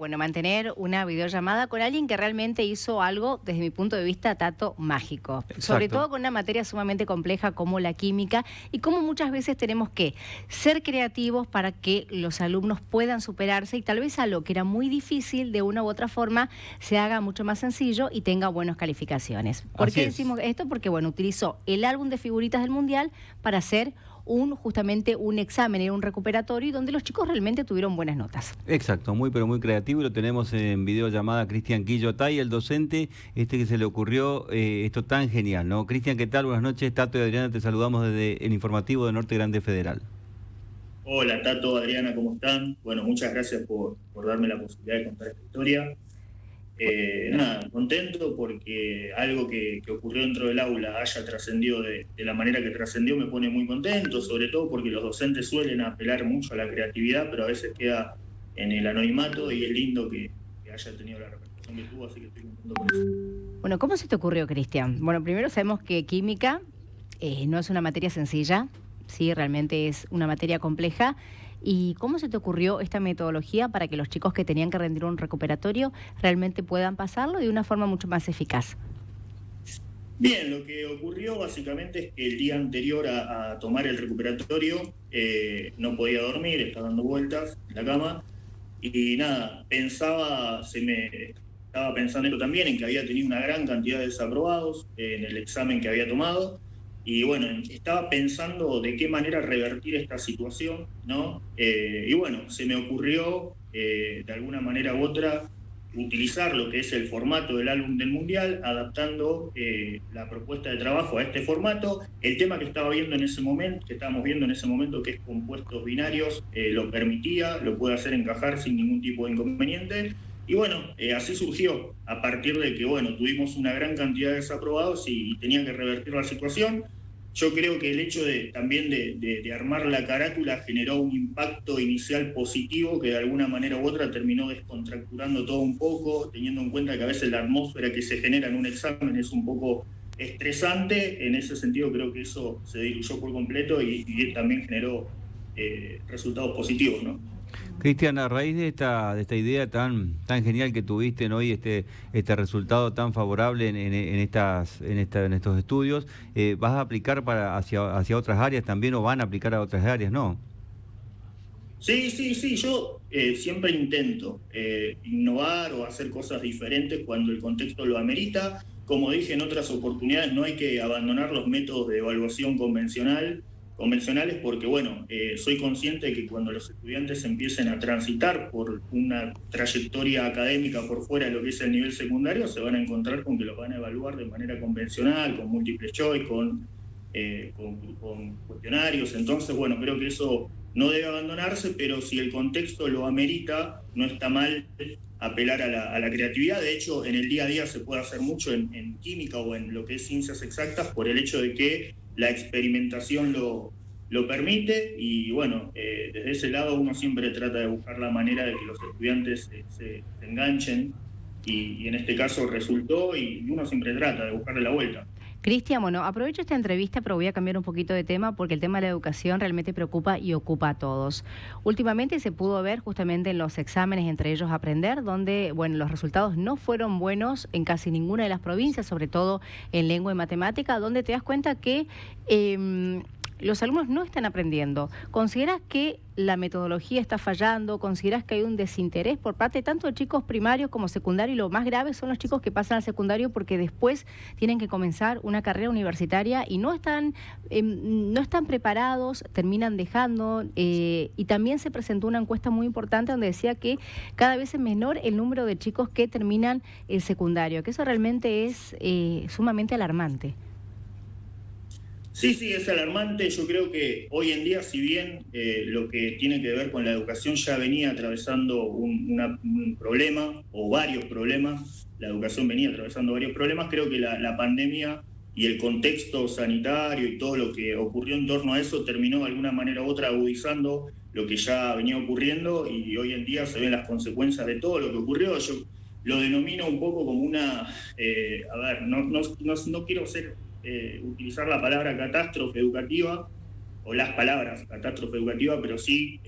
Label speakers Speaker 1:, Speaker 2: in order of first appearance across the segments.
Speaker 1: bueno, mantener una videollamada con alguien que realmente hizo algo, desde mi punto de vista, Tato, mágico. Sobre
Speaker 2: Exacto.
Speaker 1: todo con una materia sumamente compleja como la química y como muchas veces tenemos que ser creativos para que los alumnos puedan superarse y tal vez algo que era muy difícil de una u otra forma se haga mucho más sencillo y tenga buenas calificaciones. ¿Por
Speaker 2: Así
Speaker 1: qué
Speaker 2: es.
Speaker 1: decimos esto? Porque, bueno, utilizó el álbum de figuritas del Mundial para hacer justamente un examen, era un recuperatorio y donde los chicos realmente tuvieron buenas notas.
Speaker 2: Exacto, muy pero muy creativo y lo tenemos en videollamada a Cristian Quillotay, el docente que se le ocurrió esto tan genial, ¿no? Cristian, ¿qué tal? Buenas noches, Tato y Adriana, te saludamos desde el informativo de Norte Grande Federal.
Speaker 3: Hola Tato, Adriana, ¿cómo están? Bueno, muchas gracias por darme la posibilidad de contar esta historia. Nada, contento porque algo que ocurrió dentro del aula haya trascendido de la manera que trascendió me pone muy contento, sobre todo porque los docentes suelen apelar mucho a la creatividad, pero a veces queda en el anonimato y es lindo que haya tenido la repercusión que tuvo, así que estoy contento por eso.
Speaker 1: Bueno, ¿cómo se te ocurrió, Cristian? Bueno, primero sabemos que química no es una materia sencilla, sí, realmente es una materia compleja. ¿Y cómo se te ocurrió esta metodología para que los chicos que tenían que rendir un recuperatorio realmente puedan pasarlo de una forma mucho más eficaz?
Speaker 3: Bien, lo que ocurrió básicamente es que el día anterior a tomar el recuperatorio no podía dormir, estaba dando vueltas en la cama y nada, estaba pensando esto también en que había tenido una gran cantidad de desaprobados en el examen que había tomado y bueno, estaba pensando de qué manera revertir esta situación, ¿no? Y bueno, se me ocurrió de alguna manera u otra utilizar lo que es el formato del álbum del Mundial, adaptando la propuesta de trabajo a este formato. El tema que estábamos viendo en ese momento, que es compuestos binarios, lo permitía, lo puede hacer encajar sin ningún tipo de inconveniente. Y bueno, así surgió, a partir de que, bueno, tuvimos una gran cantidad de desaprobados y tenía que revertir la situación. Yo creo que el hecho también de armar la carátula generó un impacto inicial positivo que de alguna manera u otra terminó descontracturando todo un poco, teniendo en cuenta que a veces la atmósfera que se genera en un examen es un poco estresante. En ese sentido creo que eso se diluyó por completo y también generó resultados positivos, ¿no?
Speaker 2: Cristian, a raíz de esta idea tan genial que tuviste, ¿no? Y este resultado tan favorable en estos estudios, ¿vas a aplicar hacia otras áreas también o van a aplicar a otras áreas, no?
Speaker 3: Sí, sí, sí, yo siempre intento innovar o hacer cosas diferentes cuando el contexto lo amerita. Como dije en otras oportunidades, no hay que abandonar los métodos de evaluación convencionales porque, bueno, soy consciente de que cuando los estudiantes empiecen a transitar por una trayectoria académica por fuera de lo que es el nivel secundario, se van a encontrar con que los van a evaluar de manera convencional, con múltiple choice, con cuestionarios. Entonces, bueno, creo que eso no debe abandonarse, pero si el contexto lo amerita, no está mal apelar a la creatividad. De hecho, en el día a día se puede hacer mucho en química o en lo que es ciencias exactas por el hecho de que la experimentación lo permite y bueno, desde ese lado uno siempre trata de buscar la manera de que los estudiantes se enganchen y en este caso resultó y uno siempre trata de buscarle la vuelta.
Speaker 1: Cristian, bueno, aprovecho esta entrevista, pero voy a cambiar un poquito de tema porque el tema de la educación realmente preocupa y ocupa a todos. Últimamente se pudo ver justamente en los exámenes, entre ellos Aprender, donde, bueno, los resultados no fueron buenos en casi ninguna de las provincias, sobre todo en lengua y matemática, donde te das cuenta que los alumnos no están aprendiendo. ¿Consideras que la metodología está fallando? ¿Consideras que hay un desinterés por parte tanto de chicos primarios como secundarios? Y lo más grave son los chicos que pasan al secundario porque después tienen que comenzar una carrera universitaria y no están preparados, terminan dejando. Y también se presentó una encuesta muy importante donde decía que cada vez es menor el número de chicos que terminan el secundario, que eso realmente es sumamente alarmante.
Speaker 3: Sí, sí, es alarmante. Yo creo que hoy en día, si bien lo que tiene que ver con la educación ya venía atravesando un problema o varios problemas, la educación venía atravesando varios problemas, creo que la pandemia y el contexto sanitario y todo lo que ocurrió en torno a eso terminó de alguna manera u otra agudizando lo que ya venía ocurriendo y hoy en día se ven las consecuencias de todo lo que ocurrió. Yo lo denomino un poco como a ver, no quiero utilizar la palabra catástrofe educativa, o las palabras catástrofe educativa, pero sí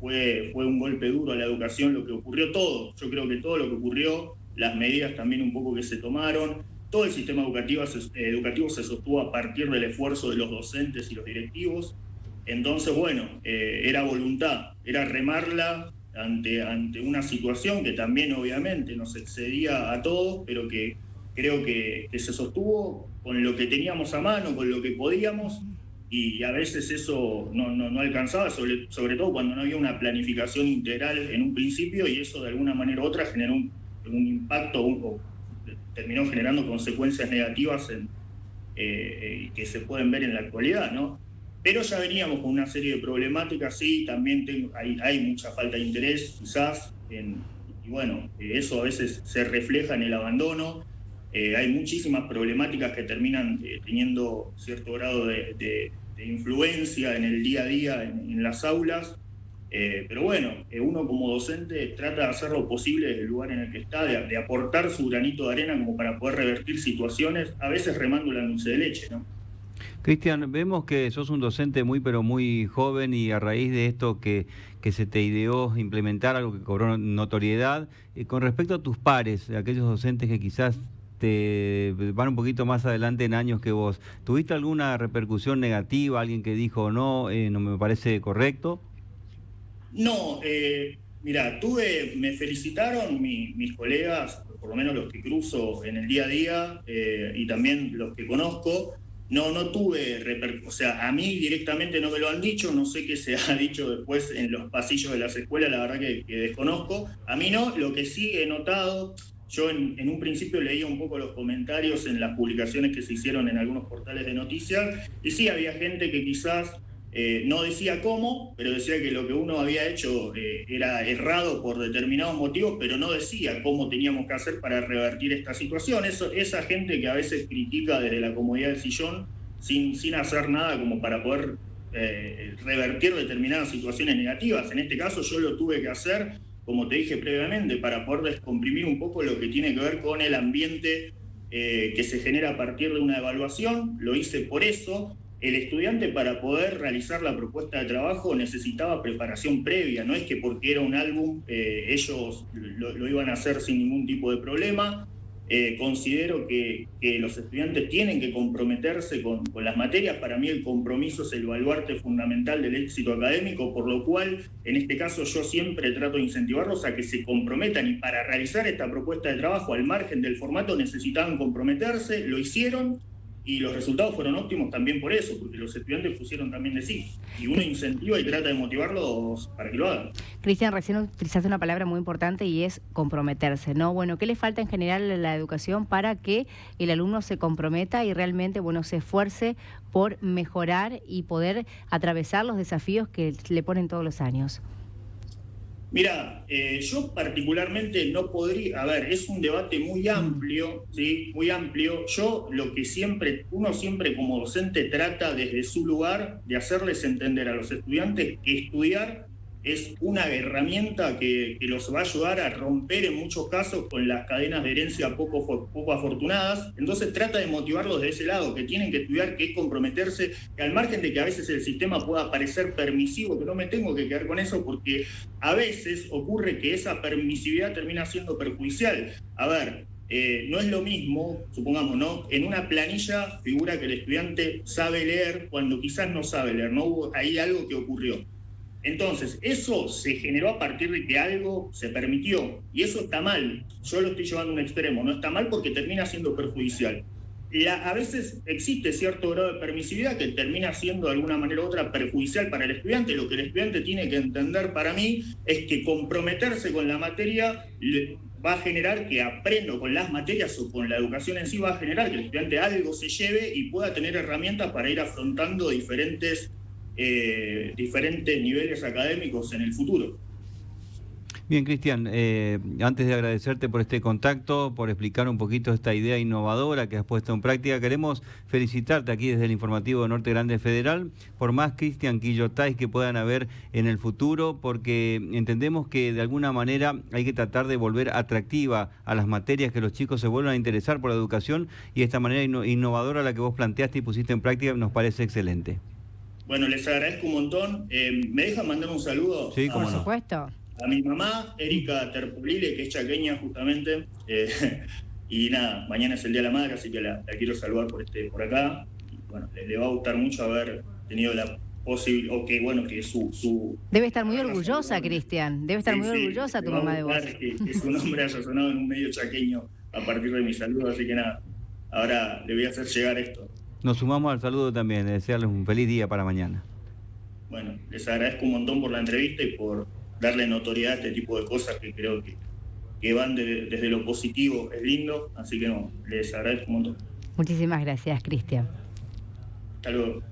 Speaker 3: fue un golpe duro a la educación lo que ocurrió todo. Yo creo que todo lo que ocurrió, las medidas también un poco que se tomaron, todo el sistema educativo se sostuvo a partir del esfuerzo de los docentes y los directivos. Entonces, bueno, era voluntad, era remarla ante una situación que también obviamente nos excedía a todos, pero que creo que se sostuvo con lo que teníamos a mano, con lo que podíamos, y a veces eso no alcanzaba, sobre todo cuando no había una planificación integral en un principio, y eso de alguna manera u otra generó un impacto, o terminó generando consecuencias negativas que se pueden ver en la actualidad, ¿no? Pero ya veníamos con una serie de problemáticas, sí, también hay mucha falta de interés, quizás, y bueno, eso a veces se refleja en el abandono. Hay muchísimas problemáticas que terminan teniendo cierto grado de influencia en el día a día en las aulas, pero bueno, uno como docente trata de hacer lo posible desde el lugar en el que está, de aportar su granito de arena como para poder revertir situaciones, a veces remándola en dulce de leche, ¿no?
Speaker 2: Cristian, vemos que sos un docente muy pero muy joven y a raíz de esto que se te ideó implementar algo que cobró notoriedad, con respecto a tus pares, aquellos docentes que quizás te van un poquito más adelante en años que vos, ¿tuviste alguna repercusión negativa? ¿Alguien que dijo no me parece correcto?
Speaker 3: No, mira, me felicitaron mis colegas, por lo menos los que cruzo en el día a día, y también los que conozco. No tuve repercusión, o sea, a mí directamente no me lo han dicho, no sé qué se ha dicho después en los pasillos de las escuelas, la verdad que desconozco. A mí no, lo que sí he notado, yo en un principio leía un poco los comentarios en las publicaciones que se hicieron en algunos portales de noticias, y sí había gente que quizás no decía cómo, pero decía que lo que uno había hecho era errado por determinados motivos, pero no decía cómo teníamos que hacer para revertir esta situación. Esa gente que a veces critica desde la comodidad del sillón sin hacer nada como para poder revertir determinadas situaciones negativas. En este caso yo lo tuve que hacer, como te dije previamente, para poder descomprimir un poco lo que tiene que ver con el ambiente que se genera a partir de una evaluación. Lo hice por eso. El estudiante, para poder realizar la propuesta de trabajo, necesitaba preparación previa. No es que porque era un álbum ellos lo iban a hacer sin ningún tipo de problema. Considero que los estudiantes tienen que comprometerse con las materias. Para mí el compromiso es el baluarte fundamental del éxito académico, por lo cual en este caso yo siempre trato de incentivarlos a que se comprometan, y para realizar esta propuesta de trabajo al margen del formato necesitaban comprometerse, lo hicieron. Y los resultados fueron óptimos también por eso, porque los estudiantes pusieron también de sí. Y uno incentiva y trata de motivarlos para que lo hagan.
Speaker 1: Cristian, recién utilizaste una palabra muy importante y es comprometerse, ¿no? Bueno, ¿qué le falta en general a la educación para que el alumno se comprometa y realmente, bueno, se esfuerce por mejorar y poder atravesar los desafíos que le ponen todos los años?
Speaker 3: Mira, yo particularmente no podría, a ver, es un debate muy amplio, ¿sí? Muy amplio. Yo lo que uno siempre como docente trata desde su lugar de hacerles entender a los estudiantes que estudiar es una herramienta que los va a ayudar a romper en muchos casos con las cadenas de herencia poco afortunadas. Entonces trata de motivarlos de ese lado, que tienen que estudiar, que es comprometerse, que al margen de que a veces el sistema pueda parecer permisivo, que no me tengo que quedar con eso, porque a veces ocurre que esa permisividad termina siendo perjudicial. A ver, no es lo mismo, supongamos, ¿no? En una planilla figura que el estudiante sabe leer cuando quizás no sabe leer, ¿no? Hubo ahí algo que ocurrió. Entonces, eso se generó a partir de que algo se permitió, y eso está mal. Yo lo estoy llevando a un extremo, no está mal porque termina siendo perjudicial. A veces existe cierto grado de permisividad que termina siendo de alguna manera u otra perjudicial para el estudiante. Lo que el estudiante tiene que entender para mí es que comprometerse con la materia va a generar que aprenda con las materias o con la educación en sí, va a generar que el estudiante algo se lleve y pueda tener herramientas para ir afrontando diferentes niveles académicos en el futuro.
Speaker 2: Bien, Cristian, antes de agradecerte por este contacto, por explicar un poquito esta idea innovadora que has puesto en práctica, queremos felicitarte aquí desde el informativo de Norte Grande Federal por más Cristian Quillotais que puedan haber en el futuro, porque entendemos que de alguna manera hay que tratar de volver atractiva a las materias, que los chicos se vuelvan a interesar por la educación, y esta manera innovadora la que vos planteaste y pusiste en práctica nos parece excelente.
Speaker 3: Bueno, les agradezco un montón. ¿Me dejan mandar un saludo?
Speaker 2: Sí, cómo
Speaker 1: Por
Speaker 2: no.
Speaker 1: supuesto.
Speaker 3: A mi mamá, Erika Terpolile, que es chaqueña justamente. Y nada, mañana es el Día de la Madre, así que la quiero saludar por acá. Y bueno, le va a gustar mucho haber tenido la posibilidad, o que bueno, que su
Speaker 1: Debe estar muy orgullosa, Cristian. Debe estar
Speaker 3: sí,
Speaker 1: muy orgullosa
Speaker 3: le
Speaker 1: tu
Speaker 3: va a
Speaker 1: mamá de vos.
Speaker 3: gustar que su nombre haya sonado en un medio chaqueño a partir de mi saludo, así que nada, ahora le voy a hacer llegar esto.
Speaker 2: Nos sumamos al saludo también, desearles un feliz día para mañana.
Speaker 3: Bueno, les agradezco un montón por la entrevista y por darle notoriedad a este tipo de cosas que creo que van desde lo positivo, es lindo, así que no, les agradezco un montón.
Speaker 1: Muchísimas gracias, Cristian.
Speaker 3: Hasta luego.